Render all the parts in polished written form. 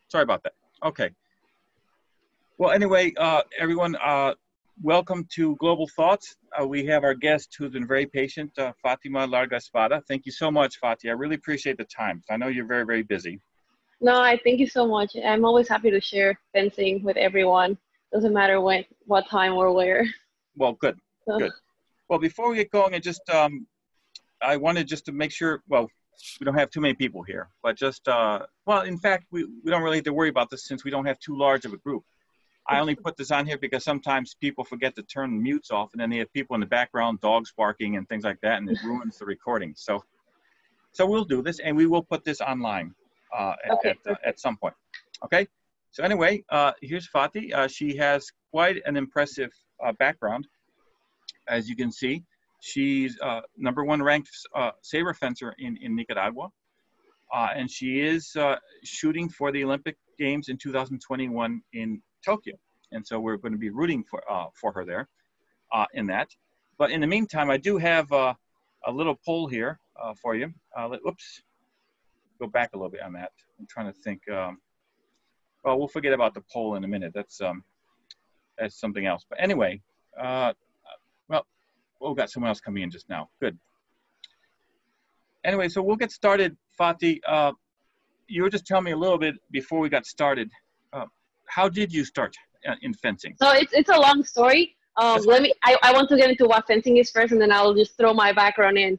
Sorry about that. Okay. Well, anyway, everyone, welcome to Global Thoughts. We have our guest who's been very patient, Fatima Larga Espada. Thank you so much, Fati. I really appreciate the time. I know you're very, very busy. No, I thank you so much. I'm always happy to share fencing with everyone. Doesn't matter when, what time or where. Well, good, good. Well, before we get going, I wanted just to make sure, well, we don't have too many people here, but just, well, in fact, we don't really have to worry about this since we don't have too large of a group. I only put this on here because sometimes people forget to turn mutes off, and then they have people in the background, dogs barking and things like that, and it ruins the recording. So we'll do this, and we will put this online at some point. Okay. So anyway, here's Fati. She has quite an impressive background, as you can see. She's #1 ranked saber fencer in Nicaragua, and she is shooting for the Olympic Games in 2021 in Tokyo. And so we're going to be rooting for her there in that. But in the meantime, I do have a little poll here for you. Whoops, go back a little bit on that. I'm trying to think. Well, we'll forget about the poll in a minute. That's something else. But anyway, well, we've got someone else coming in just now. Good. Anyway, so we'll get started, Fati. You were just telling me a little bit before we got started. How did you start in fencing? So it's a long story. I want to get into what fencing is first, and then I'll just throw my background in.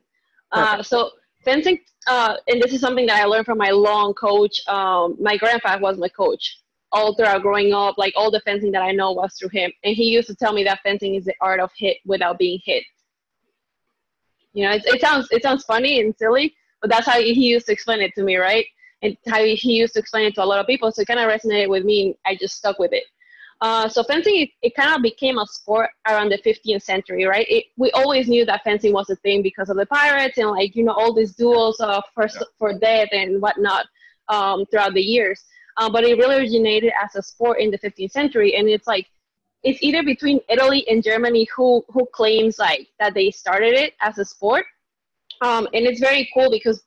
So fencing, and this is something that I learned from my long coach. My grandfather was my coach all throughout growing up. Like all the fencing that I know was through him, and he used to tell me that fencing is the art of hit without being hit. You know, it sounds funny and silly, but that's how he used to explain it to me, right? And how he used to explain it to a lot of people. So it kind of resonated with me, and I just stuck with it. So fencing, it kind of became a sport around the 15th century, right? We always knew that fencing was a thing because of the pirates and, like, you know, all these duels for death and whatnot throughout the years. But it really originated as a sport in the 15th century. And it's like, it's either between Italy and Germany who claims, like, that they started it as a sport. And it's very cool because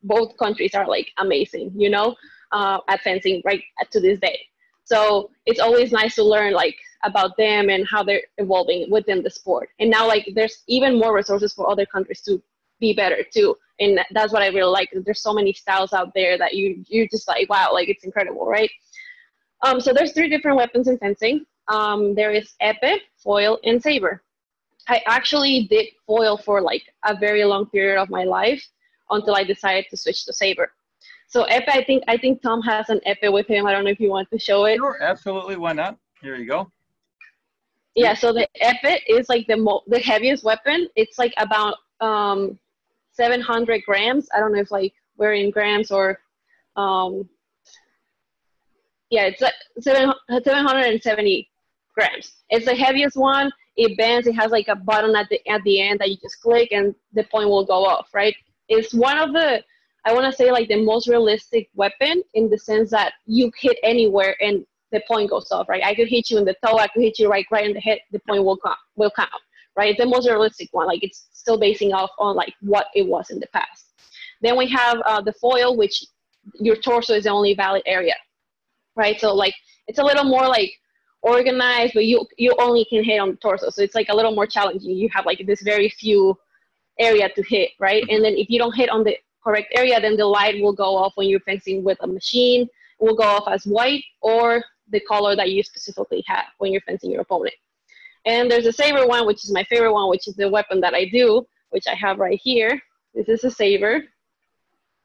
both countries are, like, amazing, you know, at fencing right to this day. So it's always nice to learn, like, about them and how they're evolving within the sport. And now, like, there's even more resources for other countries to be better too. And that's what I really like. There's so many styles out there that you're just like, wow, like, it's incredible, right? So there's 3 different weapons in fencing. There is épée, foil, and saber. I actually did foil for, like, a very long period of my life until I decided to switch to saber. So épée, I think Tom has an épée with him. I don't know if you want to show it. Sure, absolutely. Why not? Here you go. Yeah, so the épée is, like, the heaviest weapon. It's, like, about 700 grams. I don't know if, like, we're in grams or yeah, it's like 770 grams. It's the heaviest one. It bends. It has, like, a button at the end that you just click and the point will go off, right? It's one of the, I want to say, like, the most realistic weapon in the sense that you hit anywhere and the point goes off, right? I could hit you in the toe. I could hit you right in the head. The point will count, right? It's the most realistic one. Like, it's still basing off on, like, what it was in the past. Then we have the foil, which your torso is the only valid area, right? So, like, it's a little more, like, organized, but you only can hit on the torso. So it's, like, a little more challenging. You have, like, this very few area to hit, right? And then if you don't hit on the correct area, then the light will go off when you're fencing with a machine. It will go off as white or the color that you specifically have when you're fencing your opponent. And there's a saber one, which is my favorite one, which is the weapon that I do, which I have right here. This is a saber.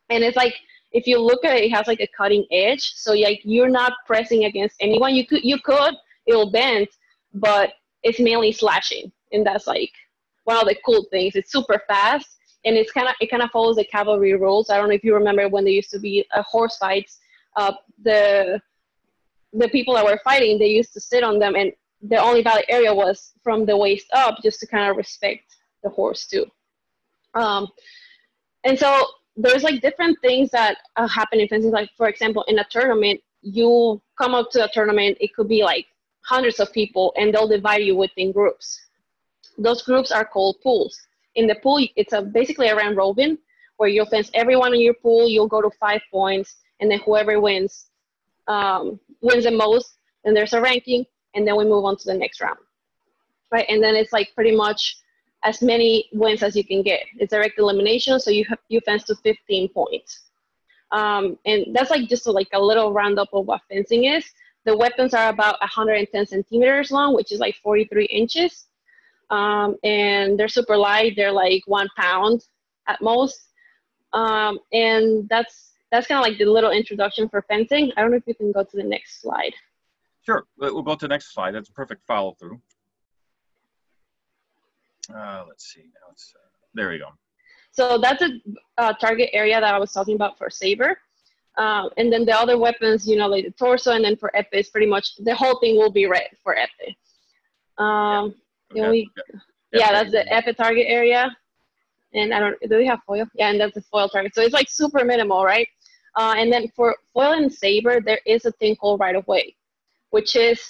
And it's like, if you look at it, it has, like, a cutting edge. So, like, you're not pressing against anyone. You could, it'll bend, but it's mainly slashing. And that's, like, one of the cool things. It's super fast, and it kind of follows the cavalry rules. I don't know if you remember when there used to be horse fights. The people that were fighting, they used to sit on them, and the only valid area was from the waist up, just to kind of respect the horse too. And so there's, like, different things that happen in fencing. Like, for example, in a tournament, you come up to a tournament, it could be, like, hundreds of people, and they'll divide you within groups. Those groups are called pools. In the pool, it's basically a round robin where you'll fence everyone in your pool. You'll go to 5 points, and then whoever wins wins the most, and there's a ranking, and then we move on to the next round, right? And then it's like pretty much as many wins as you can get. It's direct elimination, so you fence to 15 points. And that's like just like a little roundup of what fencing is. The weapons are about 110 centimeters long, which is like 43 inches. And they're super light. They're like 1 pound at most. And that's kind of like the little introduction for fencing. I don't know if you can go to the next slide. Sure, we'll go to the next slide. That's a perfect follow through. Let's see, now it's, there we go. So that's a target area that I was talking about for Saber. And then the other weapons, you know, like the torso, and then for Epee, it's pretty much the whole thing will be red for Epee. That's the Epee target area. And I don't, do we have foil? Yeah, and that's the foil target. So it's like super minimal, right? And then for foil and Saber, there is a thing called right of way, which is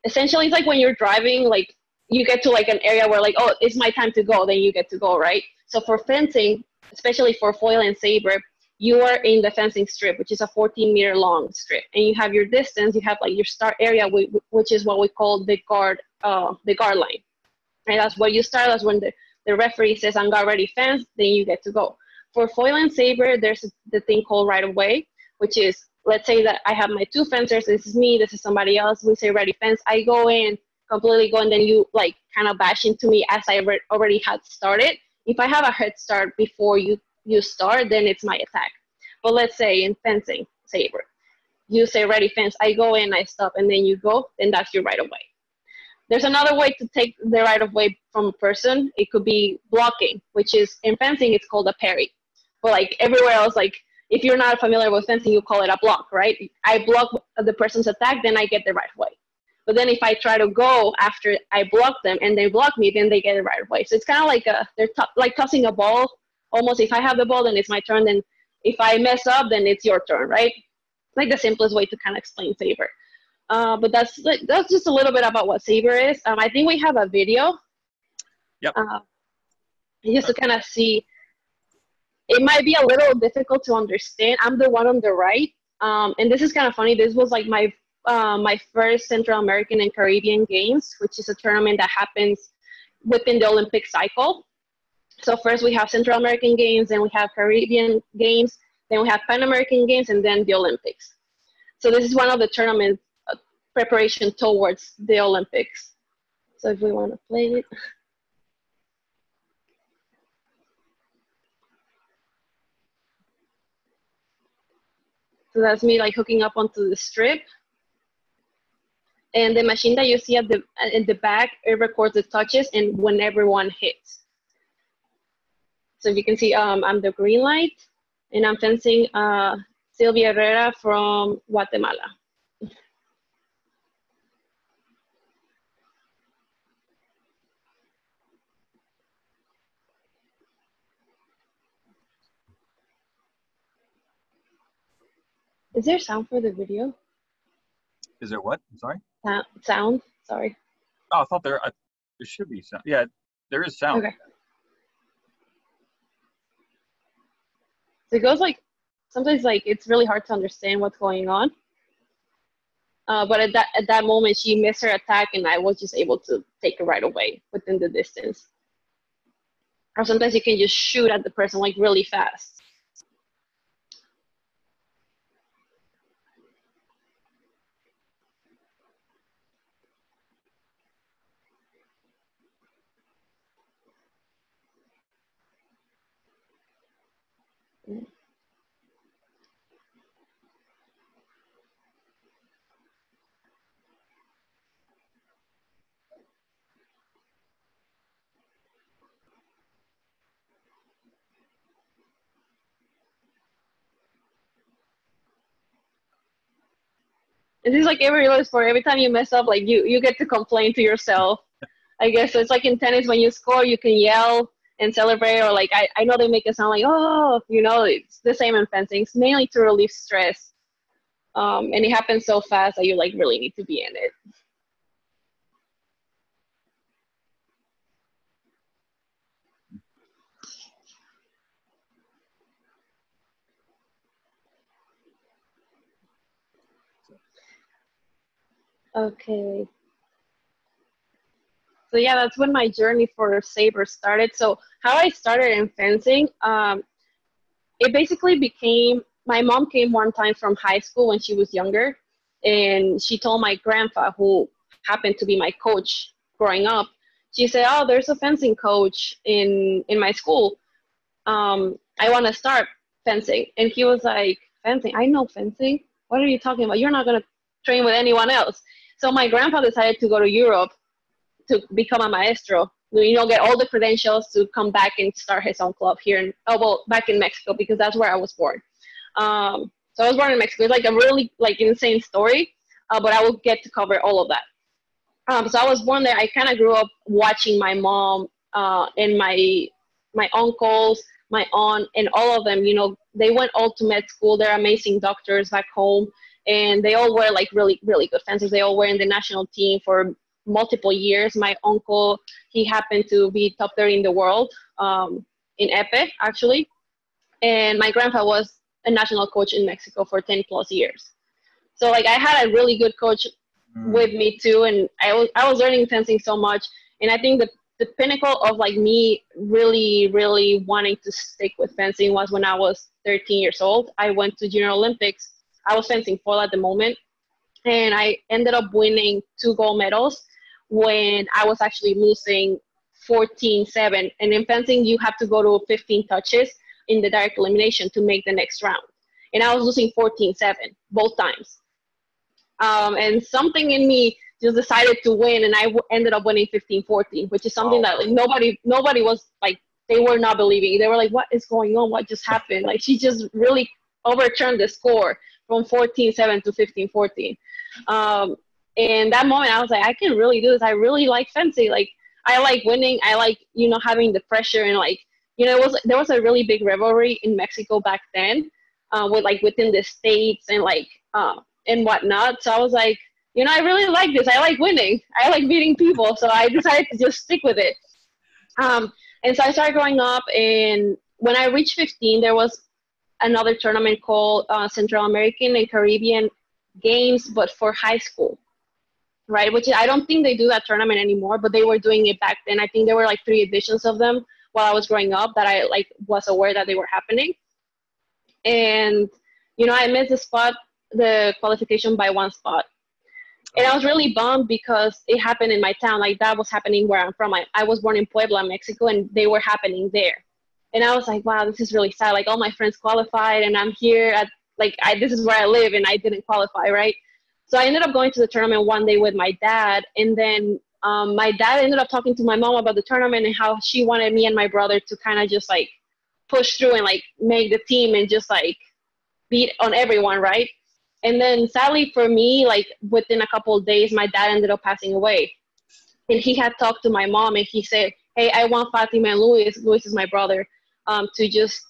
essentially, it's like when you're driving, like you get to like an area where like, oh, it's my time to go, then you get to go, right? So for fencing, especially for foil and Saber, you are in the fencing strip, which is a 14-meter long strip, and you have your distance. You have like your start area, which is what we call the guard line, and that's where you start. That's when the referee says, "I'm guard ready, fence," then you get to go. For foil and Saber, there's the thing called right of way, which is, let's say that I have my 2 fencers. This is me. This is somebody else. We say ready, fence. I go in, completely go, and then you like kind of bash into me as I already had started. If I have a head start before you start, then it's my attack. But let's say in fencing, Saber, you say ready, fence, I go in, I stop, and then you go, then that's your right of way. There's another way to take the right of way from a person. It could be blocking, which is, in fencing, it's called a parry. But like everywhere else, like if you're not familiar with fencing, you call it a block, right? I block the person's attack, then I get the right of way. But then if I try to go after I block them and they block me, then they get it right away. So it's kind of like they're like tossing a ball. Almost, if I have the ball, then it's my turn. Then if I mess up, then it's your turn, right? Like the simplest way to kind of explain Saber. But that's just a little bit about what Saber is. I think we have a video. Yep. Just to kind of see. It might be a little difficult to understand. I'm the one on the right. And this is kind of funny. This was like my first Central American and Caribbean Games, which is a tournament that happens within the Olympic cycle. So first we have Central American Games, then we have Caribbean Games, then we have Pan American Games, and then the Olympics. So this is one of the tournament preparation towards the Olympics. So if we want to play it. So that's me like hooking up onto the strip. And the machine that you see at in the back, it records the touches and when everyone hits. So if you can see, I'm the green light, and I'm fencing Sylvia Herrera from Guatemala. Is there sound for the video? Is there what? I'm sorry? Sound, sorry. Oh, I thought there should be sound. Yeah, there is sound. Okay. So it goes like, sometimes like it's really hard to understand what's going on. But at that moment, she missed her attack, and I was just able to take it right away within the distance. Or sometimes you can just shoot at the person like really fast. And this is like every real sport. Every time you mess up, like you get to complain to yourself. I guess so. It's like in tennis, when you score, you can yell and celebrate, or like I know they make it sound like, oh, you know, it's the same in fencing. It's mainly to relieve stress, and it happens so fast that you like really need to be in it. Okay. So yeah, that's when my journey for Saber started. So how I started in fencing, it basically became, my mom came one time from high school when she was younger, and she told my grandpa, who happened to be my coach growing up, she said, oh, there's a fencing coach in my school. I want to start fencing. And he was like, fencing? I know fencing. What are you talking about? You're not going to train with anyone else. So my grandpa decided to go to Europe to become a maestro, get all the credentials to come back and start his own club here back in Mexico, because that's where I was born. So I was born in Mexico. It's like a really insane story, but I will get to cover all of that. So I was born there. I kind of grew up watching my mom and my uncles, my aunt, and all of them. They went all to med school. They're amazing doctors back home, and they all were like really, really good fencers. They all were in the national team for multiple years. My uncle, he happened to be top 30 in the world in épée, actually. And my grandpa was a national coach in Mexico for 10 plus years. So I had a really good coach with me too, and I was learning fencing so much. And I think the pinnacle of me really, really wanting to stick with fencing was when I was 13 years old. I went to Junior Olympics. I was fencing foil at the moment, and I ended up winning 2 gold medals when I was actually losing 14-7. And in fencing, you have to go to 15 touches in the direct elimination to make the next round. And I was losing 14-7 both times. And something in me just decided to win, and I ended up winning 15-14, which is something that nobody was they were not believing. They were like, what is going on? What just happened? She just really overturned the score from 14-7 to 15-14. And that moment, I was like, I can really do this. I really like fencing. I like winning. I like, having the pressure, and there was a really big rivalry in Mexico back then, within the states and whatnot. So I was like, I really like this. I like winning. I like beating people. So I decided to just stick with it. And so I started growing up, and when I reached 15, there was another tournament called Central American and Caribbean Games, but for high school, right? Which I don't think they do that tournament anymore, but they were doing it back then. I think there were 3 editions of them while I was growing up that I was aware that they were happening. And, I missed the qualification by 1 spot. And I was really bummed because it happened in my town. That was happening where I'm from. I was born in Puebla, Mexico, and they were happening there. And I was like, wow, this is really sad. All my friends qualified, and I'm here at, this is where I live, and I didn't qualify, right? So I ended up going to the tournament one day with my dad. And then my dad ended up talking to my mom about the tournament and how she wanted me and my brother to kind of just push through and make the team and just beat on everyone, right? And then sadly for me, within a couple of days, my dad ended up passing away. And he had talked to my mom, and he said, hey, I want Fatima and Luis is my brother, to just,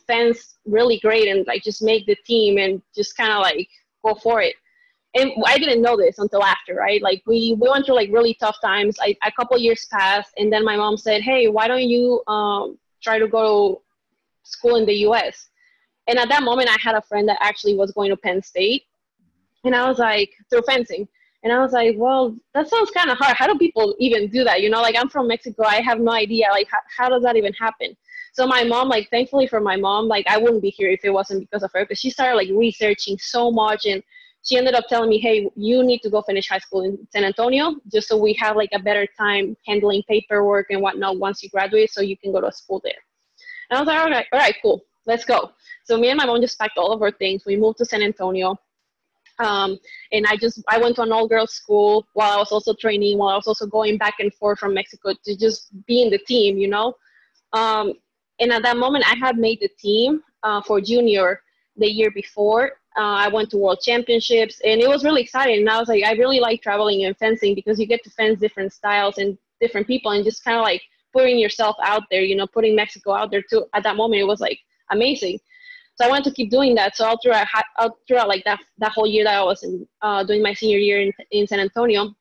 fence really great and just make the team and just kind of go for it. And I didn't know this until after, right? We went through really tough times. A couple years passed, and then my mom said, hey, why don't you try to go to school in the US? And at that moment, I had a friend that actually was going to Penn State. And I was like, through fencing. And I was like, well, that sounds kind of hard. How do people even do that? I'm from Mexico. I have no idea. How does that even happen? So my mom, thankfully for my mom, I wouldn't be here if it wasn't because of her. Because she started researching so much. And she ended up telling me, hey, you need to go finish high school in San Antonio just so we have a better time handling paperwork and whatnot once you graduate, so you can go to school there. And I was like, all right, cool. Let's go. So me and my mom just packed all of our things. We moved to San Antonio. And I went to an all-girls school while I was also training, while I was also going back and forth from Mexico to just be in the team, And at that moment, I had made the team for junior the year before. I went to world championships, and it was really exciting. And I was like, I really like traveling and fencing because you get to fence different styles and different people and just kind of putting yourself out there, putting Mexico out there too. At that moment, it was amazing. So I wanted to keep doing that. So all throughout that whole year that I was doing my senior year in San Antonio,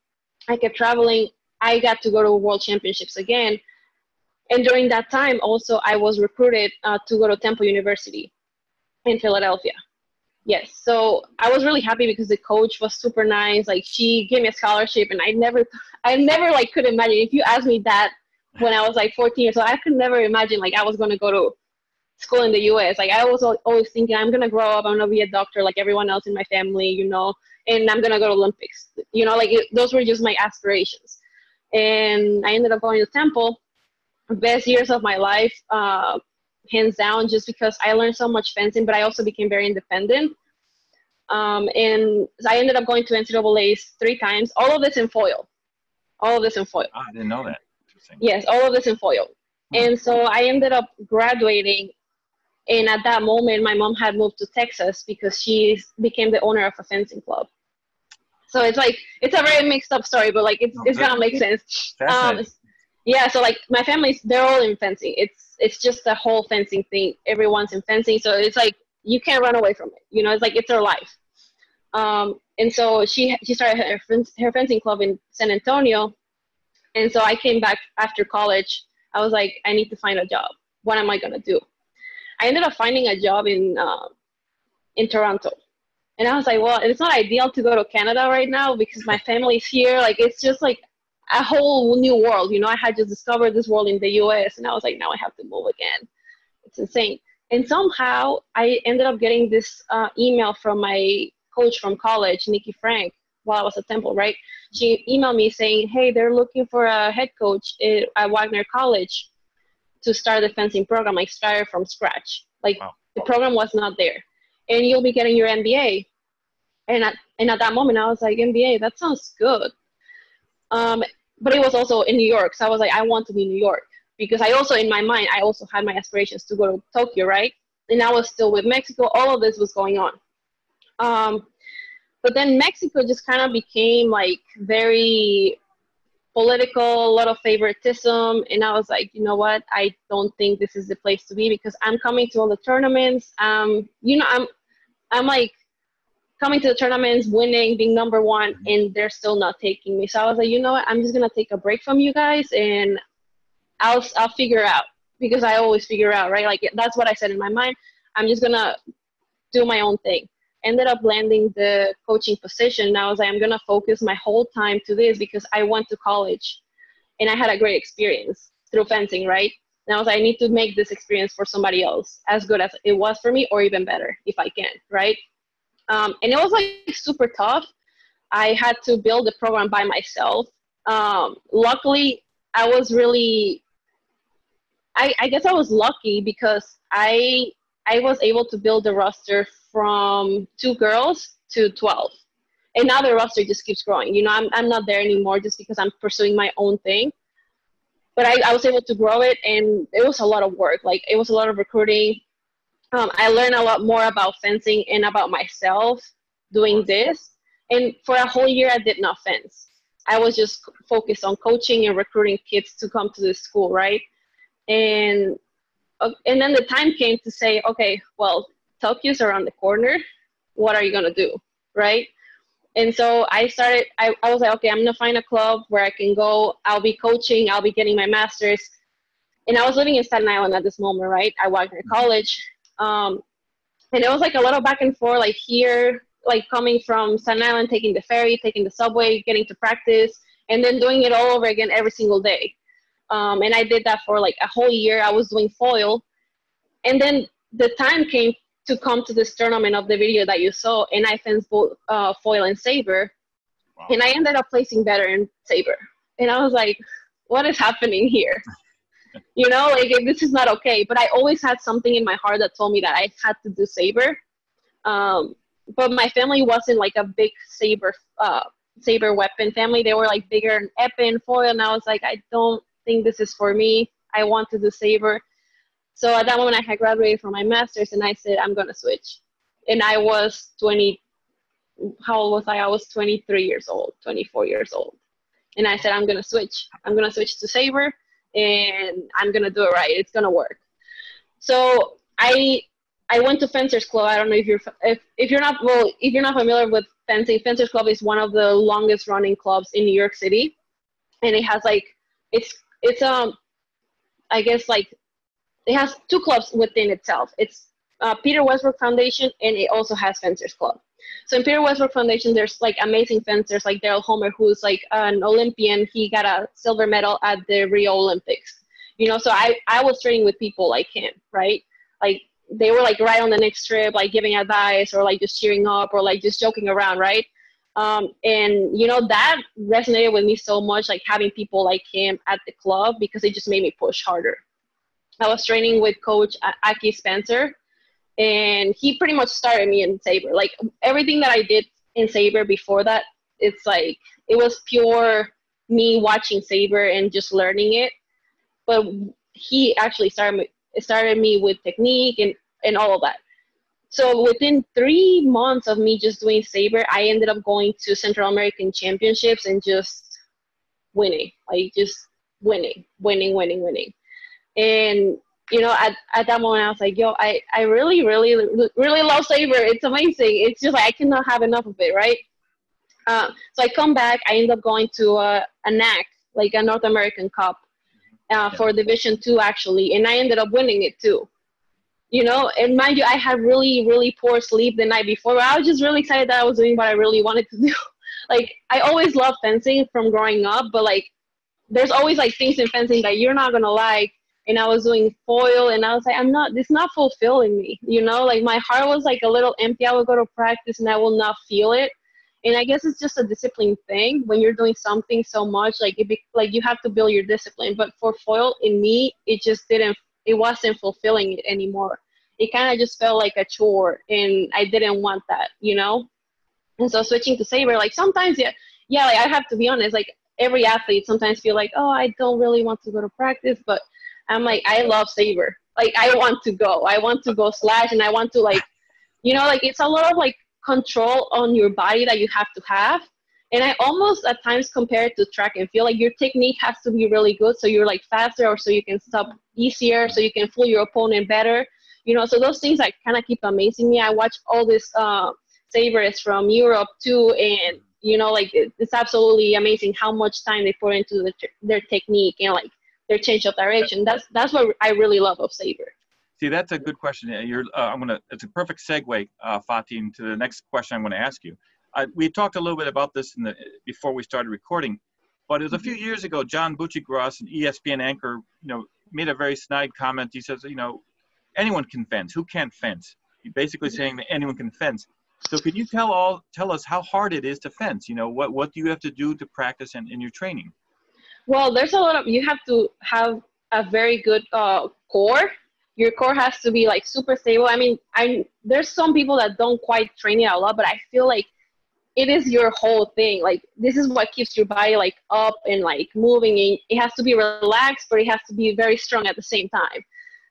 I kept traveling. I got to go to world championships again. And during that time, also, I was recruited to go to Temple University in Philadelphia. Yes. So I was really happy because the coach was super nice. Like she gave me a scholarship, and I never like could imagine. If you asked me that when I was like 14 years old, I could never imagine like I was going to go to school in the U.S. Like I was always thinking I'm going to grow up, I'm going to be a doctor like everyone else in my family, you know, and I'm going to go to Olympics, you know, like those were just my aspirations. And I ended up going to Temple, best years of my life, hands down, just because I learned so much fencing, but I also became very independent. And I ended up going to NCAA's 3 times, all of this in foil. All of this in foil. Oh, I didn't know that. Interesting. Yes, all of this in foil. And so I ended up graduating. And at that moment, my mom had moved to Texas because she became the owner of a fencing club. So it's like, it's a very mixed up story, but like it's gonna make sense. Yeah, so like my family's, they're all in fencing. It's just a whole fencing thing. Everyone's in fencing. So it's like, you can't run away from it. You know, it's like, it's their life. And so she started her fencing club in San Antonio. And so I came back after college. I was like, I need to find a job. What am I going to do? I ended up finding a job in Toronto. And I was like, well, it's not ideal to go to Canada right now because my family's here. Like, it's just like a whole new world. You know, I had just discovered this world in the US, and I was like, now I have to move again. It's insane. And somehow I ended up getting this email from my coach from college, Nikki Frank, while I was at Temple, right? She emailed me saying, hey, they're looking for a head coach at Wagner College to start the fencing program, like start from scratch. Like wow. The program was not there. And you'll be getting your MBA. And at that moment, I was like, MBA, that sounds good. But it was also in New York. So I was like, I want to be in New York. Because I also, in my mind, I also had my aspirations to go to Tokyo, right? And I was still with Mexico. All of this was going on. But then Mexico just kind of became like very political, a lot of favoritism. And I was like, you know what? I don't think this is the place to be because I'm coming to all the tournaments. You know, I'm like coming to the tournaments, winning, being number one, and they're still not taking me. So I was like, you know what? I'm just going to take a break from you guys and I'll figure out, because I always figure out, right? Like that's what I said in my mind. I'm just going to do my own thing. Ended up landing the coaching position. And I was like, I'm going to focus my whole time to this because I went to college and I had a great experience through fencing, right? And I was like, I need to make this experience for somebody else as good as it was for me or even better if I can, right? And it was like super tough. I had to build the program by myself. Luckily, I was really, I guess I was lucky because I was able to build the roster from 2 girls to 12. And now the roster just keeps growing. You know, I'm not there anymore just because I'm pursuing my own thing. But I was able to grow it, and it was a lot of work. Like, it was a lot of recruiting. I learned a lot more about fencing and about myself doing this. And for a whole year, I did not fence. I was just focused on coaching and recruiting kids to come to the school, right? And then the time came to say, okay, well, Tokyo's around the corner. What are you going to do, right? And so I was like, okay, I'm going to find a club where I can go. I'll be coaching. I'll be getting my master's. And I was living in Staten Island at this moment, right? I worked in college. And it was like a lot of back and forth, like here, like coming from Staten Island, taking the ferry, taking the subway, getting to practice, and then doing it all over again every single day. And I did that for like a whole year. I was doing foil. And then the time came to come to this tournament of the video that you saw, and I fenced both foil and saber. Wow. And I ended up placing better in saber. And I was like, what is happening here? You know, like this is not okay. But I always had something in my heart that told me that I had to do saber. But my family wasn't like a big saber weapon family. They were like bigger in epee, foil, and I was like, I don't think this is for me. I want to do saber. So at that moment, I had graduated from my master's, and I said, I'm going to switch. And I was 20. How old was I? I was 23 years old, 24 years old. And I said, I'm going to switch. I'm going to switch to saber, and I'm going to do it right. It's going to work. So I went to Fencers Club. I don't know if you're not familiar with fencing. Fencers Club is one of the longest running clubs in New York City, and it has like it's I guess like it has 2 clubs within itself. It's Peter Westbrook Foundation, and it also has Fencers Club. So in Peter Westbrook Foundation, there's like amazing fencers like Daryl Homer, who's like an Olympian. He got a silver medal at the Rio Olympics. You know, so I was training with people like him, right? Like they were like right on the next trip, like giving advice or like just cheering up or like just joking around, right? And you know, that resonated with me so much, like having people like him at the club, because it just made me push harder. I was training with Coach Aki Spencer, and he pretty much started me in Saber. Like everything that I did in Saber before that, it's like it was pure me watching Saber and just learning it. But he actually started me with technique and all of that. So within 3 months of me just doing Saber, I ended up going to Central American Championships and just winning, like just winning. And, you know, at that moment, I was like, yo, I really, really, really love Saber. It's amazing. It's just like I cannot have enough of it, right? So I come back. I end up going to a NAC, like a North American Cup for Division II, actually. And I ended up winning it, too. You know, and mind you, I had really, really poor sleep the night before. I was just really excited that I was doing what I really wanted to do. Like, I always loved fencing from growing up, but, like, there's always, like, things in fencing that you're not going to like. And I was doing foil, and I was like, it's not fulfilling me. You know, like, my heart was, like, a little empty. I would go to practice, and I will not feel it. And I guess it's just a discipline thing. When you're doing something so much, like, you have to build your discipline. But for foil, in me, it wasn't fulfilling it anymore. It kind of just felt like a chore, and I didn't want that, you know? And so switching to Saber, like sometimes, like I have to be honest, like every athlete sometimes feel like, oh, I don't really want to go to practice, but I'm like, I love Saber. Like I want to go slash, and I want to like, you know, like it's a lot of like control on your body that you have to have. And I almost at times compare it to track and field. Like your technique has to be really good, so you're like faster, or so you can stop easier, so you can fool your opponent better. You know, so those things like kind of keep amazing me. I watch all this Sabers from Europe too, and you know, like it's absolutely amazing how much time they put into their technique and like their change of direction. That's what I really love of Saber. See, that's a good question. It's a perfect segue, Fatih, into the next question I'm going to ask you. We talked a little bit about this before we started recording, but it was a few years ago. John Buccigross, an ESPN anchor, you know, made a very snide comment. He says, you know, anyone can fence. Who can't fence? He's basically saying that anyone can fence. So, can you tell us how hard it is to fence? You know, what do you have to do to practice in your training? Well, there's a lot of, you have to have a very good core. Your core has to be like super stable. I mean, there's some people that don't quite train it a lot, but I feel like it is your whole thing. Like this is what keeps your body like up and like moving. And it has to be relaxed, but it has to be very strong at the same time.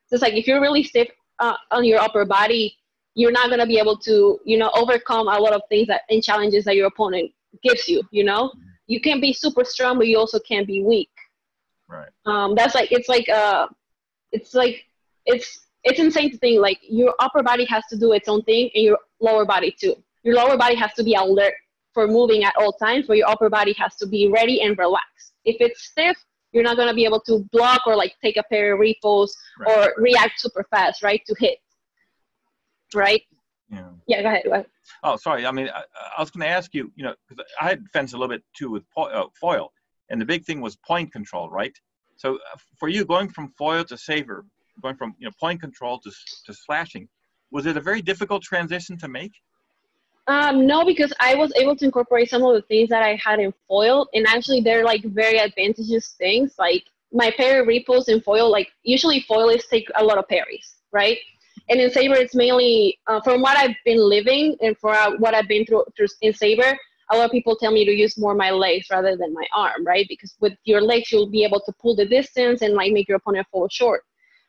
So it's like if you're really stiff on your upper body, you're not gonna be able to, you know, overcome a lot of things and challenges that your opponent gives you. You know, you can be super strong, but you also can't be weak. Right. That's like it's insane to think like your upper body has to do its own thing and your lower body too. Your lower body has to be alert for moving at all times, but your upper body has to be ready and relaxed. If it's stiff, you're not going to be able to block or like take a pair of repos or react super fast, right, to hit. Right? Yeah, go ahead. Oh, sorry. I mean, I was going to ask you, you know, because I had fenced a little bit too with foil, and the big thing was point control, right? So for you, going from foil to Saber, going from, you know, point control to slashing, was it a very difficult transition to make? No, because I was able to incorporate some of the things that I had in foil, and actually they're like very advantageous things. Like my parry repos in foil, like usually foilists take a lot of parries, right? And in Saber, it's mainly from what I've been living and for what I've been through in Saber. A lot of people tell me to use more my legs rather than my arm, right? Because with your legs, you'll be able to pull the distance and like make your opponent fall short,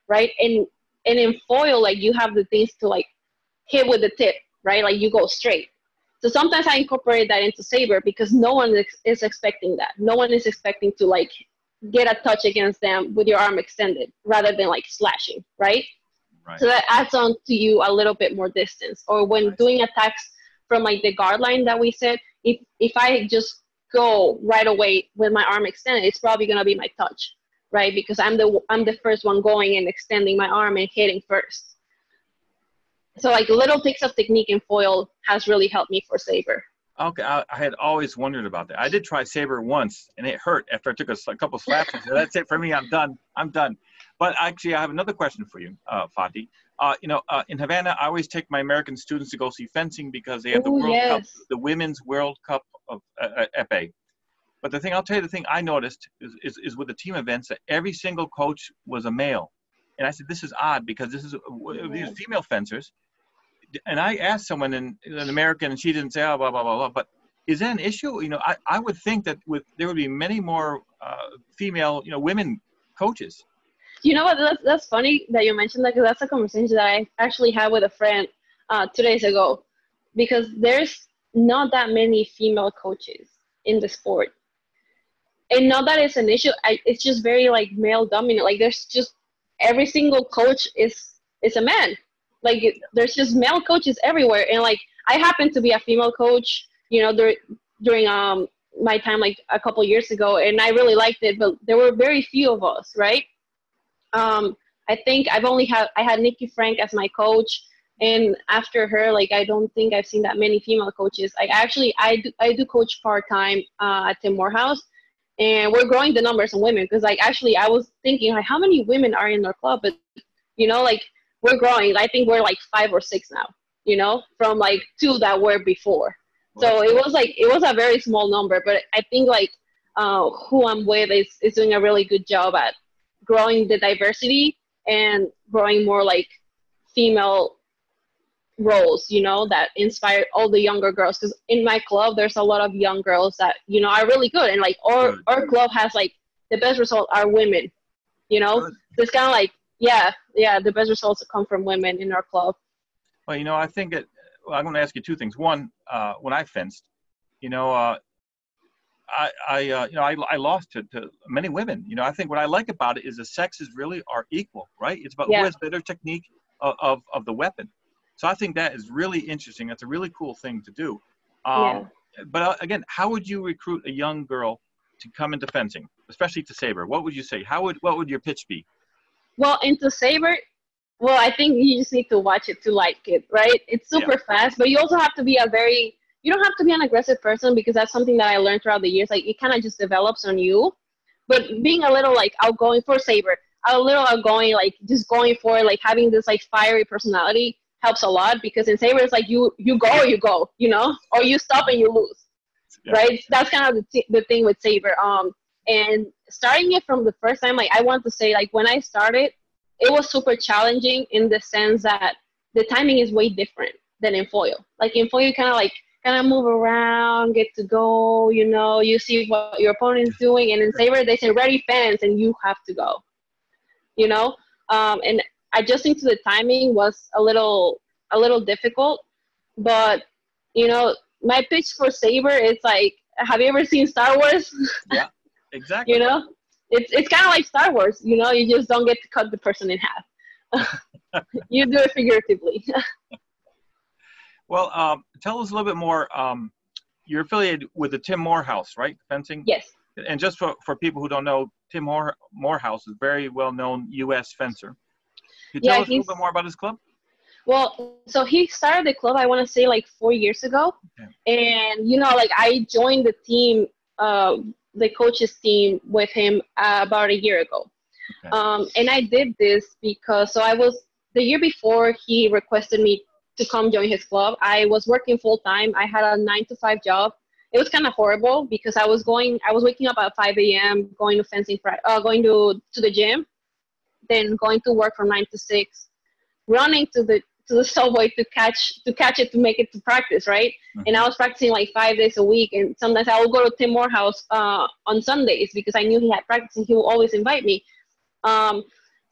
right? And in foil, like you have the things to like hit with the tip, right? Like you go straight. So sometimes I incorporate that into Saber because no one is expecting that. No one is expecting to like get a touch against them with your arm extended rather than like slashing, right? Right. So that adds on to you a little bit more distance. Or when doing attacks from like the guard line that we said, if I just go right away with my arm extended, it's probably gonna be my touch, right? Because I'm the first one going and extending my arm and hitting first. So like little picks of technique in foil has really helped me for saber. Okay, I had always wondered about that. I did try saber once, and it hurt after I took a couple slaps. I said, "That's it for me. I'm done. I'm done." But actually, I have another question for you, Fatih. In Havana, I always take my American students to go see fencing because they have the Oh, World Cup, yes. the Women's World Cup of épée. But I'll tell you the thing I noticed is with the team events that every single coach was a male. And I said, this is odd because these female fencers. And I asked someone an American, and she didn't say, oh, blah, blah, blah, blah. But is that an issue? I would think that there would be many more female, women coaches. You know what? That's funny that you mentioned that because that's a conversation that I actually had with a friend 2 days ago. Because there's not that many female coaches in the sport. And not that it's an issue. It's just very like male dominant. Like there's just every single coach is a man. Like there's just male coaches everywhere. And like I happen to be a female coach, during my time like a couple years ago, and I really liked it. But there were very few of us, right? I think I had Nikki Frank as my coach, and after her, like I don't think I've seen that many female coaches. I do coach part time at Tim Morehouse, and we're growing the numbers on women because like actually I was thinking like how many women are in our club, but like we're growing. I think we're like 5 or 6 now, from like 2 that were before. So it was a very small number, but I think like who I'm with is doing a really good job at growing the diversity and growing more like female roles, that inspire all the younger girls. Because in my club, there's a lot of young girls that, are really good. And like our club has like the best result are women, It's kind of like, yeah, the best results come from women in our club. Well, I think I'm going to ask you 2 things. One, when I fenced, I lost to many women. I think what I like about it is the sexes really are equal, right? It's about who has better technique of the weapon. So I think that is really interesting. That's a really cool thing to do. But again, how would you recruit a young girl to come into fencing, especially to saber? What would you say? What would your pitch be? Well, into saber, I think you just need to watch it to like it, right? It's super fast, but you also have to be you don't have to be an aggressive person because that's something that I learned throughout the years. Like it kind of just develops on you. But being a little like outgoing for saber, a little outgoing, like just going for it, like having this like fiery personality helps a lot because in saber it's like you go, or you stop and you lose, right? That's kind of the thing with saber. And starting it from the first time, like I want to say, like when I started, it was super challenging in the sense that the timing is way different than in foil. Like in foil, you kind of move around, get to go, you see what your opponent's doing. And in saber, they say ready fence and you have to go, and adjusting to the timing was a little difficult, but my pitch for saber is like, have you ever seen Star Wars? Yeah, exactly. It's kind of like Star Wars, you just don't get to cut the person in half. You do it figuratively. Well, tell us a little bit more. You're affiliated with the Tim Morehouse, right? Fencing? Yes. And just for people who don't know, Tim Morehouse is a very well-known U.S. fencer. Can you tell us a little bit more about his club? Well, so he started the club, I want to say, like 4 years ago. Okay. And, like I joined the team, the coaches team with him about a year ago. Okay. And I did this because, the year before he requested me to come join his club, I was working full time. I had a 9-to-5 job. It was kind of horrible because I was waking up at 5 a.m., going to fencing, going to the gym, then going to work from 9 to 6, running to the subway to catch it to make it to practice, right? Mm-hmm. And I was practicing like 5 days a week, and sometimes I would go to Tim Morehouse on Sundays because I knew he had practice and he would always invite me. So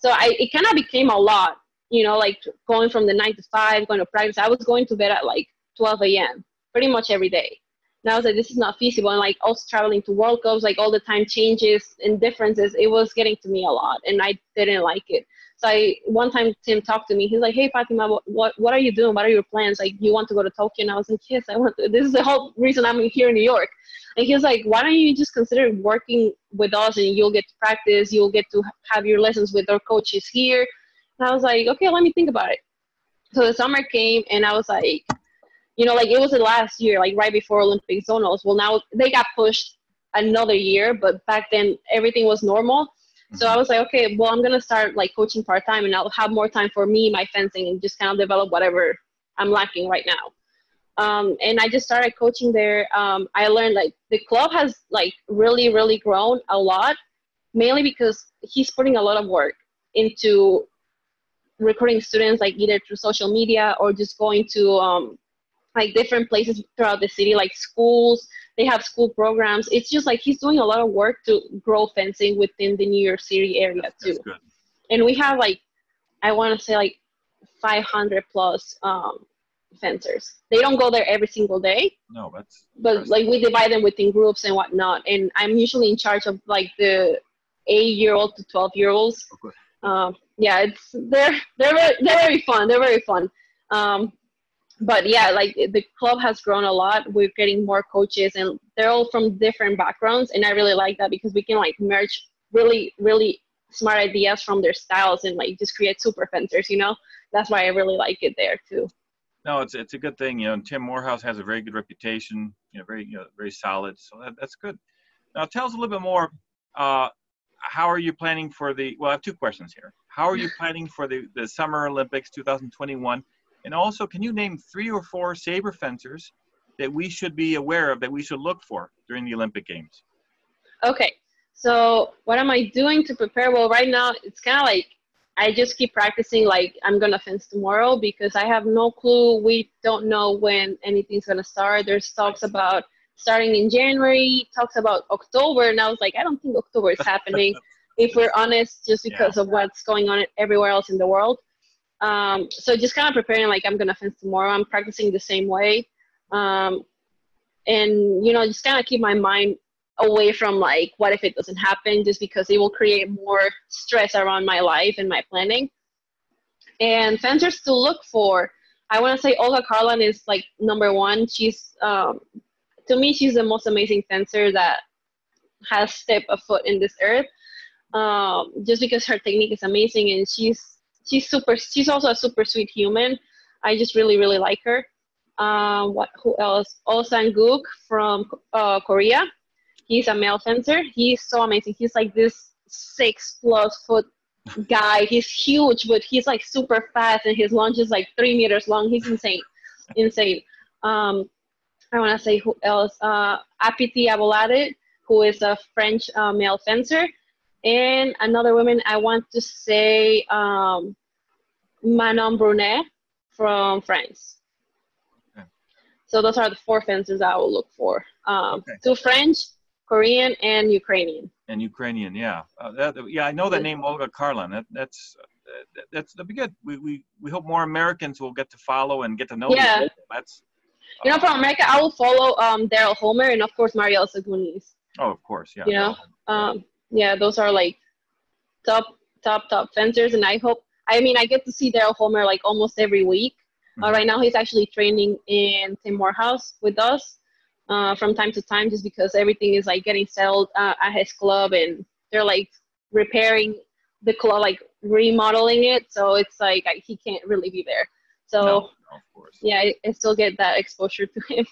it kind of became a lot, like going from the 9 to 5, going to practice. I was going to bed at like 12 a.m. pretty much every day. And I was like, this is not feasible. And like also traveling to World Cups, like all the time changes and differences, it was getting to me a lot, and I didn't like it. So one time Tim talked to me. He's like, hey, Fatima, what are you doing? What are your plans? Like, you want to go to Tokyo? And I was like, yes, I want to. This is the whole reason I'm here in New York. And he was like, why don't you just consider working with us, and you'll get to practice. You'll get to have your lessons with our coaches here. And I was like, okay, let me think about it. So the summer came, and I was like, you know, like it was the last year, like right before Olympic zonals. Well, now they got pushed another year, but back then everything was normal. So I was like, okay, well, I'm gonna start like coaching part time, and I'll have more time for me, my fencing, and just kind of develop whatever I'm lacking right now. And I just started coaching there. I learned like the club has like really, really grown a lot, mainly because he's putting a lot of work into recruiting students, like either through social media or just going to like different places throughout the city, like schools. They have school programs. It's just like he's doing a lot of work to grow fencing within the New York City area too. That's good. And we have like, I want to say like 500 plus fencers. They don't go there every single day. No, but like we divide them within groups and whatnot. And I'm usually in charge of like the 8-year-old to 12-year-olds. Okay. Yeah, they're very fun. They're very fun. But yeah, like the club has grown a lot. We're getting more coaches, and they're all from different backgrounds, and I really like that because we can like merge really, really smart ideas from their styles and like just create super fencers. You know, that's why I really like it there too. No, it's a good thing. You know, and Tim Morehouse has a very good reputation. Very solid. So that's good. Now tell us a little bit more. How are you planning for the? Well, I have two questions here. How are you planning for the Summer Olympics 2021? And also, can you name 3 or 4 saber fencers that we should be aware of, that we should look for during the Olympic Games? Okay, so what am I doing to prepare? Well, right now, it's kind of like I just keep practicing like I'm going to fence tomorrow because I have no clue. We don't know when anything's going to start. There's talks about starting in January, talks about October, and I was like, I don't think October is happening, if we're honest, just because of what's going on everywhere else in the world. So just kind of preparing like I'm gonna fence tomorrow. I'm practicing the same way, and you know, just kind of keep my mind away from like what if it doesn't happen, just because it will create more stress around my life and my planning. And fencers to look for, I want to say Olga Karlan is like #1. She's to me, she's the most amazing fencer that has stepped a foot in this earth. Just because her technique is amazing, and she's also a super sweet human. I just really, really like her. Who else? Oh Sang-guk from Korea. He's a male fencer. He's so amazing. He's like this 6+ foot guy. He's huge, but he's like super fast, and his launch is like 3 meters long. He's insane. I want to say who else? Apiti Abolade, who is a French male fencer. And another woman, I want to say Manon Brunet from France. Okay. So those are the 4 fencers I will look for. 2 French, Korean, and Ukrainian. And Ukrainian, yeah. I know that name, Olga Karlan. That'll be good. We hope more Americans will get to follow and get to know. Yeah. You know, from America, I will follow Daryl Homer and of course Mariel Zagunis. Oh, of course, yeah. You know, yeah, those are like top fencers, and I get to see Daryl Homer like almost every week. Right now, he's actually training in Tim Morehouse with us from time to time, just because everything is like getting settled at his club, and they're like repairing the club, like remodeling it. So it's like he can't really be there. So no, of course. Yeah, I still get that exposure to him.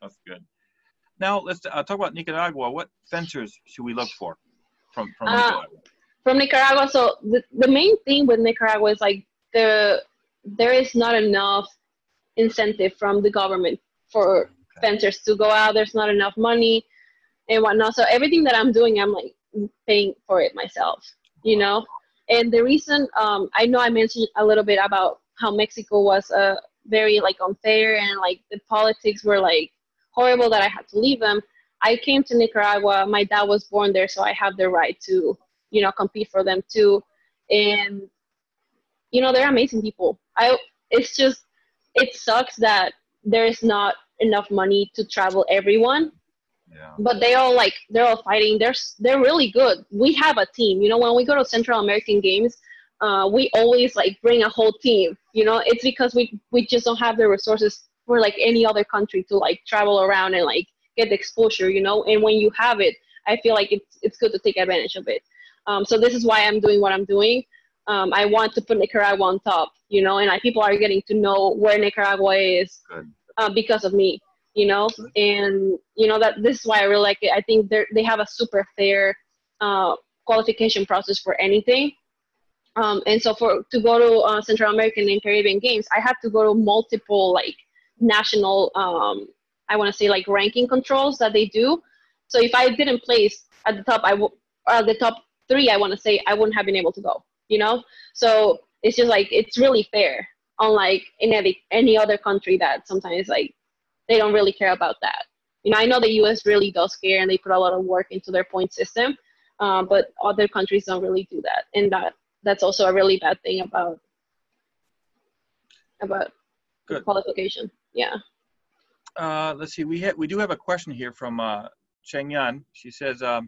That's good. Now let's talk about Nicaragua. What fencers should we look for from Nicaragua? From Nicaragua, so the main thing with Nicaragua is like there is not enough incentive from the government for fencers to go out. There's not enough money and whatnot. So everything that I'm doing, I'm like paying for it myself, you know. And the reason, I know I mentioned a little bit about how Mexico was very like unfair, and like the politics were like horrible, that I had to leave them. I came to Nicaragua. My dad was born there, so I have the right to, you know, compete for them too. And you know, they're amazing people. It's just, it sucks that there is not enough money to travel everyone. Yeah. But they're all fighting. They're really good. We have a team. You know, when we go to Central American Games, we always like bring a whole team. You know, it's because we just don't have the resources for like any other country to like travel around and like get the exposure. You know, and when you have it, I feel like it's good to take advantage of it. So this is why I'm doing what I'm doing. I want to put Nicaragua on top, you know, and people are getting to know where Nicaragua is because of me, you know, and you know that this is why I really like it. I think they have a super fair qualification process for anything. And so to go to Central American and Caribbean Games, I had to go to multiple like national, I want to say like ranking controls that they do. So if I didn't place at the top, the top 3, I want to say, I wouldn't have been able to go, you know? So it's just like, it's really fair, unlike in any other country that sometimes like, they don't really care about that. You know, I know the US really does care and they put a lot of work into their point system, but other countries don't really do that. And that's also a really bad thing about qualification. Yeah. Let's see. We do have a question here from Cheng Yan. She says, "Oh,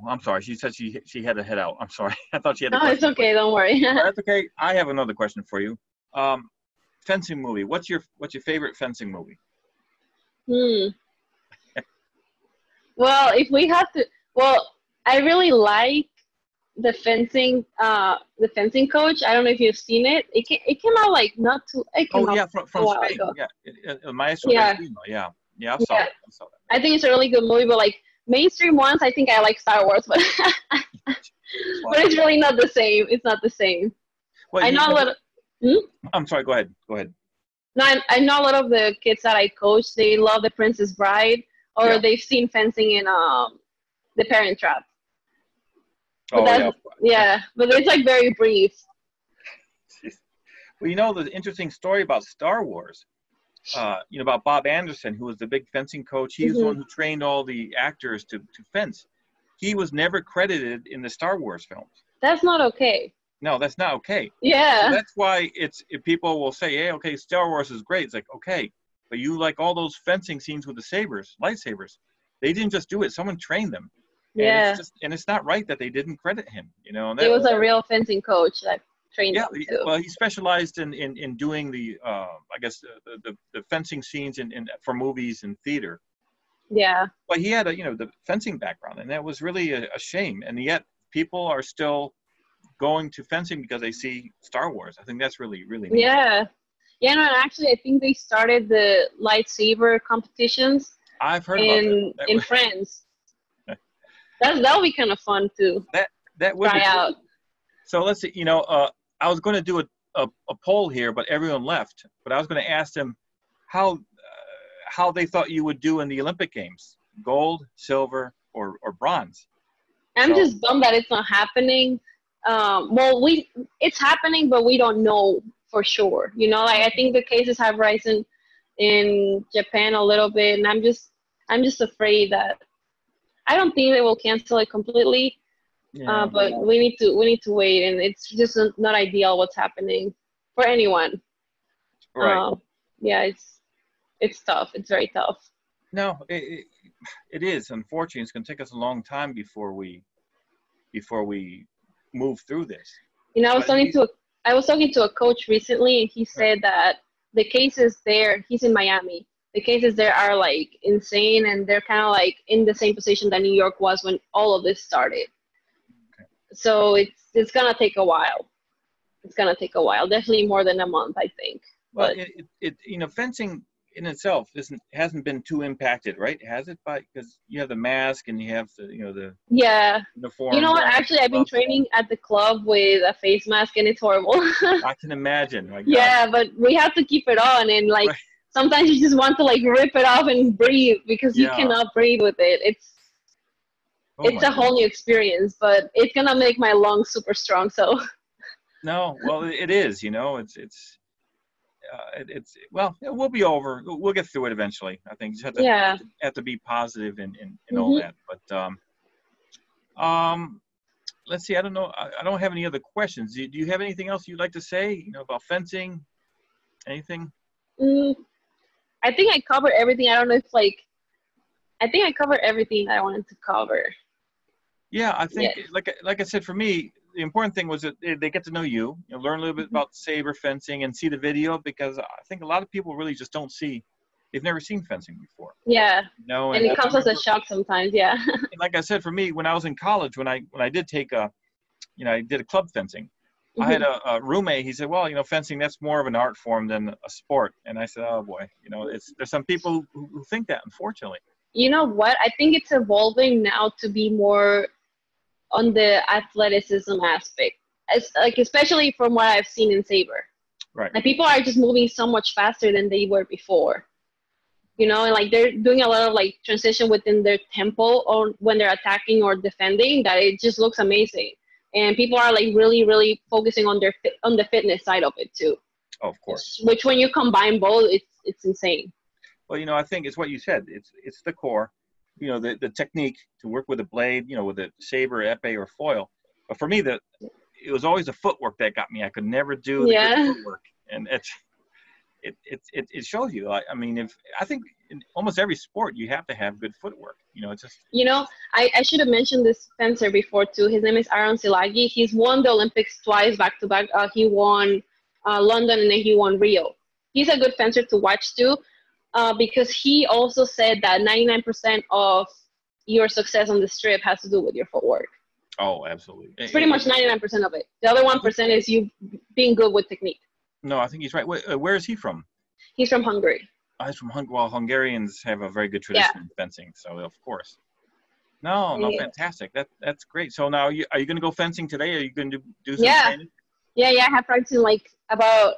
I'm sorry. She said she had to head out. I'm sorry. I thought she had." No, it's okay. Don't worry. That's okay. I have another question for you. Fencing movie. What's your favorite fencing movie? Well, if we have to, I really like the fencing coach. I don't know if you've seen it. It came out like not too. From Spain. Ago. Yeah, Maestro. Yeah. Yeah, I saw that. I think it's a really good movie, but like mainstream ones, I think I like Star Wars, but but it's really not the same. It's not the same. Well, I know a lot of. I'm sorry. Go ahead. No, I know a lot of the kids that I coach. They love The Princess Bride, or they've seen fencing in The Parent Trap. But but it's like very brief. Well, you know, the interesting story about Star Wars, you know, about Bob Anderson, who was the big fencing coach. He was the one who trained all the actors to fence. He was never credited in the Star Wars films. That's not okay. No, that's not okay. Yeah. So that's why if people will say, hey, okay, Star Wars is great. It's like, okay, but you like all those fencing scenes with the lightsabers. They didn't just do it. Someone trained them. Yeah. And it's not right that they didn't credit him, you know. It was a real fencing coach that trained him too. Well, he specialized in doing the, I guess, the fencing scenes for movies and theater. Yeah. But he had the fencing background, and that was really a shame. And yet people are still going to fencing because they see Star Wars. I think that's really, really neat. Yeah. Yeah, no, and actually I think they started the lightsaber competitions. I've heard about that. In France. That'll be kind of fun too. That would try out. So let's see. You know, I was going to do a poll here, but everyone left. But I was going to ask them how they thought you would do in the Olympic Games: gold, silver, or bronze. I'm just bummed that it's not happening. It's happening, but we don't know for sure. You know, like I think the cases have risen in Japan a little bit, and I'm just afraid that I don't think they will cancel it completely. Yeah, but we need to wait, and it's just not ideal what's happening for anyone. Right. Yeah, it's tough. It's very tough. No, it is. Unfortunately, it's going to take us a long time before we move through this. You know, I was talking to a coach recently, and he said that the cases there, he's in Miami, the cases there are like insane, and they're kind of like in the same position that New York was when all of this started. Okay. So it's gonna take a while. It's gonna take a while, definitely more than a month, I think. Well, but fencing in itself hasn't been too impacted, right? Has it? Because you have the mask and you have the uniform. You know what? Actually, I've been training at the club with a face mask, and it's horrible. I can imagine. Yeah, but we have to keep it on, and like sometimes you just want to like rip it off and breathe because you cannot breathe with it. It's a whole new experience, but it's gonna make my lungs super strong. So. No, well, it is. You know, it's it will be over. We'll get through it eventually. I think you just have to be positive and all that. But let's see. I don't know. I don't have any other questions. Do you have anything else you'd like to say? You know, about fencing? Anything? I think I covered everything. I don't know if I think I covered everything that I wanted to cover. Yeah, I think like I said, for me, the important thing was that they get to know you, learn a little bit about saber fencing and see the video, because I think a lot of people really just don't see, they've never seen fencing before. Yeah. And it comes as a shock sometimes, yeah. Like I said, for me, when I was in college, when I did take a you know, I did a club fencing. I had a roommate. He said, "Well, you know, fencing, that's more of an art form than a sport." And I said, "Oh boy, you know, there's some people who think that, unfortunately." You know what? I think it's evolving now to be more on the athleticism aspect, as like especially from what I've seen in Saber. Right. Like people are just moving so much faster than they were before. You know, and like they're doing a lot of like transition within their tempo or when they're attacking or defending that it just looks amazing. And people are like really, really focusing on on the fitness side of it too. Oh, of course. Which when you combine both, it's insane. Well, you know, I think it's what you said. It's the core, you know, the technique to work with a blade, you know, with a saber, epee, or foil. But for me, it was always the footwork that got me. I could never do the good footwork, and it shows you. I mean, I think in almost every sport you have to have good footwork. You know, it's just. You know, I should have mentioned this fencer before too. His name is Aaron Silagi. He's won the Olympics twice back to back. He won London and then he won Rio. He's a good fencer to watch too. Because he also said that 99% of your success on the strip has to do with your footwork. Oh, absolutely. It's pretty much 99% of it. The other 1% is you being good with technique. No, I think he's right. Where is he from? He's from Hungary. Oh, he's from Hungary. Well, Hungarians have a very good tradition in fencing, so of course. No, fantastic. That's great. So now, are you going to go fencing today? Are you going to do some training? Yeah. I have practiced in like about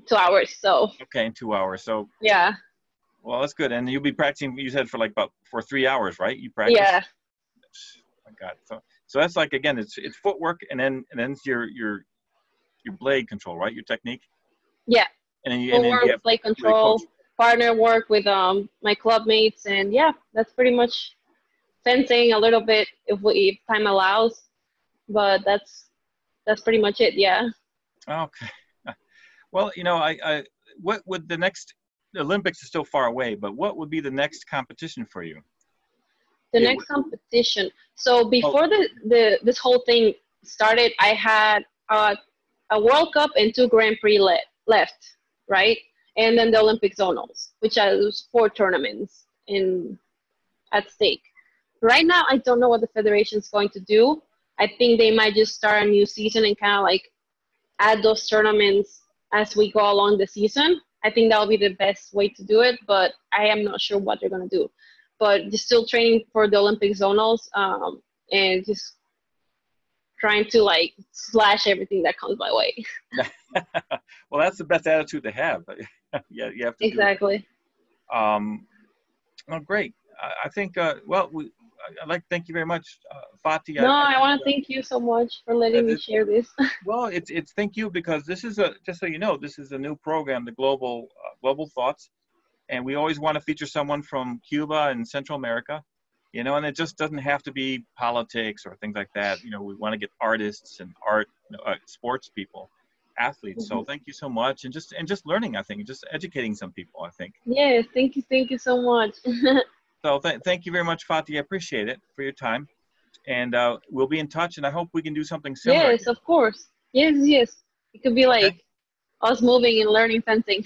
2 hours. So. Okay, in 2 hours. So. Yeah. Well, that's good. And you'll be practicing, you said, for 3 hours, right? You practice? Yeah. Oh my God. So that's like, again, it's footwork and then it's your blade control, right? Your technique? Yeah. And then you have blade control, partner work with my club mates, and yeah, that's pretty much fencing a little bit if time allows. But that's pretty much it, yeah. Okay. Well, you know, what would the Olympics is still far away, but what would be the next competition for you? The next competition. So before this whole thing started, I had a World Cup and 2 Grand Prix left, right? And then the Olympic zonals, which was 4 tournaments at stake. Right now, I don't know what the federation is going to do. I think they might just start a new season and kind of like add those tournaments as we go along the season. I think that will be the best way to do it, but I am not sure what they're going to do. But just still training for the Olympic zonals and just trying to like slash everything that comes my way. Well, that's the best attitude to have. Yeah, you have to. Exactly. Well, great. I think. I'd like to thank you very much, Fati. No, I want to thank you so much for letting me share this. Well, it's thank you because this is just so you know, this is a new program, the Global Thoughts, and we always want to feature someone from Cuba and Central America, you know, and it just doesn't have to be politics or things like that. You know, we want to get artists and sports people, athletes. So thank you so much, and just learning. I think just educating some people. I think. Yes, thank you so much. So thank you very much, Fati. I appreciate it for your time. And we'll be in touch, and I hope we can do something similar. Yes, of course. Yes. It could be like us moving and learning fencing.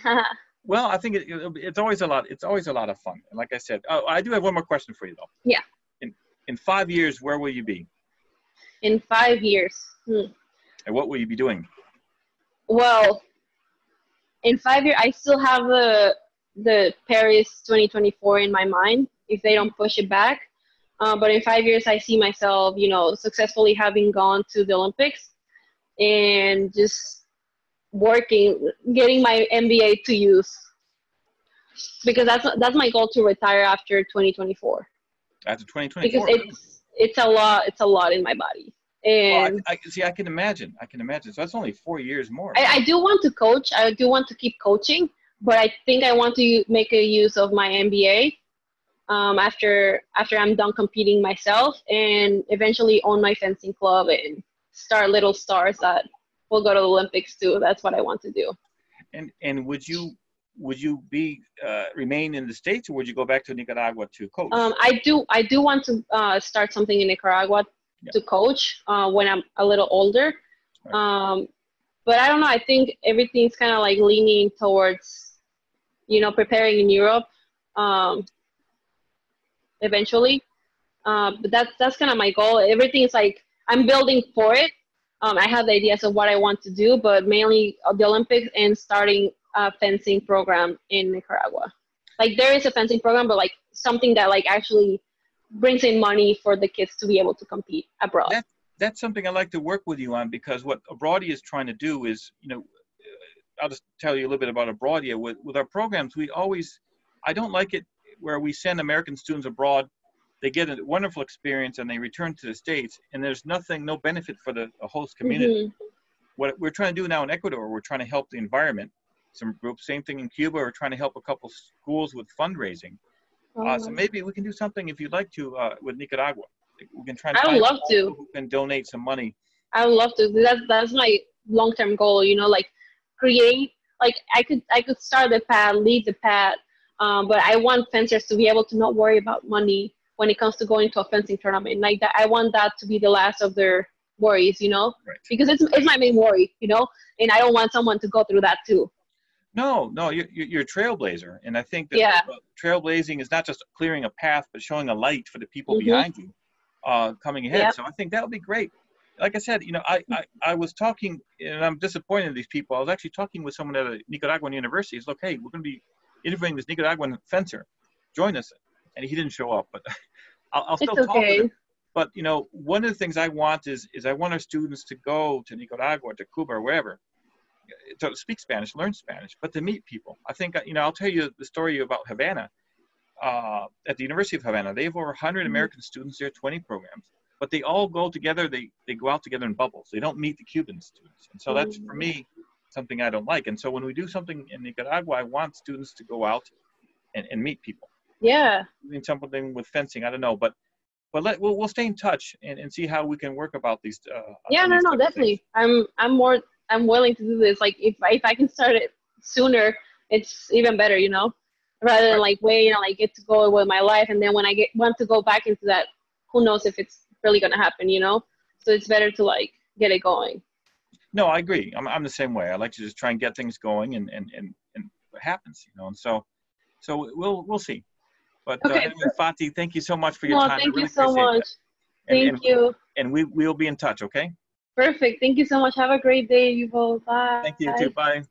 Well, I think it's always a lot. It's always a lot of fun. And like I said, I do have one more question for you, though. Yeah. In 5 years, where will you be? In 5 years. And what will you be doing? Well, in 5 years, I still have the Paris 2024 in my mind if they don't push it back. But in 5 years, I see myself, you know, successfully having gone to the Olympics and just working, getting my MBA to use. Because that's my goal to retire after 2024. After 2024? Because it's a lot in my body. And I can imagine. So that's only 4 years more. I do want to coach. I do want to keep coaching. But I think I want to make a use of my MBA after I'm done competing myself and eventually own my fencing club and start little stars that will go to the Olympics too. That's what I want to do. And would you be remain in the States, or would you go back to Nicaragua to coach? I do want to start something in Nicaragua to coach when I'm a little older. Right. But I don't know. I think everything's kind of like leaning towards, you know, preparing in Europe eventually. But that's kind of my goal. Everything is like I'm building for it, I have the ideas of what I want to do, but mainly the Olympics and starting a fencing program in Nicaragua. Like there is a fencing program, but like something that like actually brings in money for the kids to be able to compete abroad. That's something I like to work with you on, because what Abroadia is trying to do is, I'll just tell you a little bit about Abroadia. With our programs, I don't like it where we send American students abroad, they get a wonderful experience and they return to the States, and there's no benefit for the host community. What we're trying to do now in Ecuador, we're trying to help the environment. Some groups, same thing in Cuba, we're trying to help a couple schools with fundraising. So maybe we can do something, if you'd like to, with Nicaragua. We can try and I would love to. Who can donate some money. I would love to. That's my long-term goal. Like create. Like I could start the path, lead the path, but I want fencers to be able to not worry about money when it comes to going to a fencing tournament. Like that, I want that to be the last of their worries. Right. Because it's my main worry. And I don't want someone to go through that too. No, you're a trailblazer, and I think that trailblazing is not just clearing a path, but showing a light for the people behind you, coming ahead. So I think that would be great. Like I said, I was talking, and I'm disappointed in these people. I was actually talking with someone at a Nicaraguan university. He's like, hey, we're going to be interviewing this Nicaraguan fencer. Join us. And he didn't show up, but I'll still talk with him. But, one of the things I want is I want our students to go to Nicaragua, to Cuba, or wherever, to speak Spanish, learn Spanish, but to meet people. I think, I'll tell you the story about Havana. At the University of Havana, they have over 100 American students there, 20 programs, but they all go together. They go out together in bubbles. They don't meet the Cuban students. And so that's, for me, something I don't like. And so when we do something in Nicaragua, I want students to go out and meet people. Yeah. Doing something with fencing, I don't know, but we'll stay in touch and see how we can work about these. Definitely. I'm willing to do this. Like if I can start it sooner, it's even better, rather than like wait, get to go with my life. And then when I want to go back into that, who knows if it's really going to happen, So it's better to like get it going. No, I agree. I'm the same way. I like to just try and get things going and what happens, And so we'll see. But anyway, Fati, thank you so much for your time. Thank you so much. Thank you. And we'll be in touch, okay? Perfect. Thank you so much. Have a great day, you both. Bye. Thank you too. Bye.